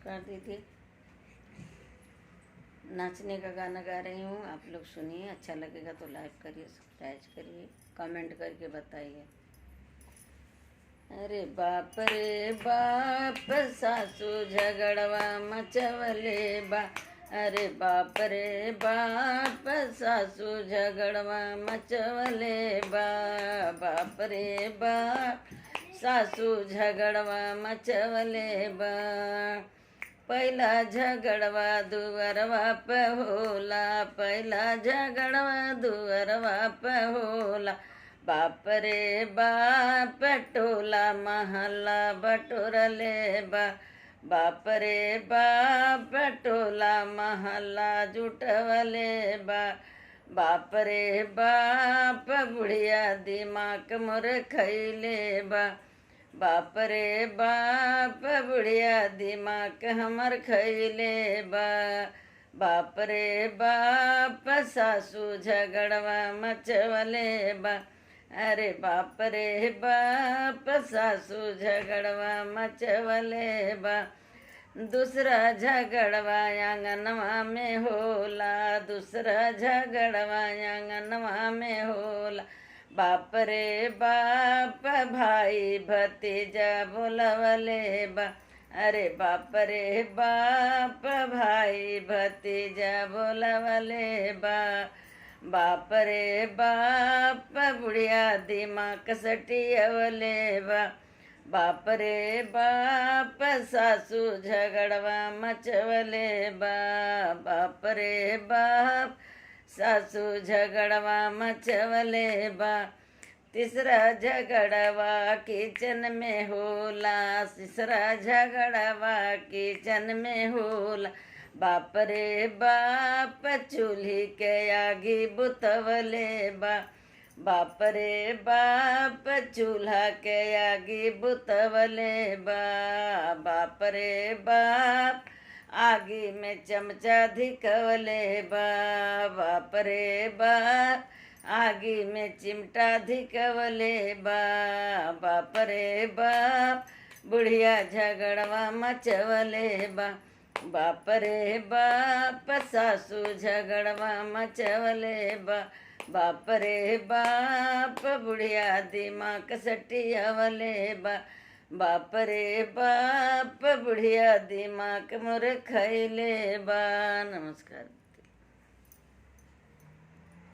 नमस्कार दीदी। नाचने का गाना गा रही हूँ, आप लोग सुनिए। अच्छा लगेगा तो लाइक करिए, सब्सक्राइब करिए, कमेंट करके बताइए। अरे बाप रे बाप, सासू झगड़वा मचवले बा। अरे बाप रे बाप, सासू झगड़वा मचवले बा। बाप रे बाप, सासू झगड़वा मचवले बा। पहिला झगड़वा दुअरवा पे होला, पहिला झगड़वा दुअरवा पे होला। बाप रे बाप, टोला महल्ला बटोरले बा। बाप रे बाप, टोला महल्ला जुटवले बा। बाप रे बाप, बुढ़िया दिमाग मोर खैले बा। बाप रे बाप, बुढ़िया दिमाग हमर खैले बा। बाप रे बाप, सासू झगड़वा मचवले बा। अरे बाप रे बाप, सासू झगड़वा मचवले बा। दूसरा झगड़वा आंगनवा में होला, दूसरा झगड़वा आंगनवा में होला। बाप रे बाप, भाई भतीजा बोलवले बा। अरे बाप रे बाप, भाई भतीजा बोलवले बा। बाप रे बाप, बुढ़िया दिमाग सटियवले बा। बाप रे बाप, सासू झगड़वा मचवले बा। बाप रे बाप, सासू झगड़वा मचवले बा। तीसरा झगड़वा किचन में होला, तीसरा झगड़वा किचन में होला। बाप रे बाप, चूल्ही के आगी बुतवले बा। बाप रे बाप, चूल्हा के आगी बुतवले बा। बाप रे बाप, आगी में चमचा धिकवले बा। बाप रे बाप, आगी में चिमटा धिकवले बा। बाप रे बाप, बुढ़िया झगड़वा मचवले बा। बाप रे बाप, सासू झगड़वा मचवले बा। बाप रे बाप, बुढ़िया दिमाग सटियवले बा। बाप रे बाप, बुढ़िया दिमाग मोर खैले बा। नमस्कार।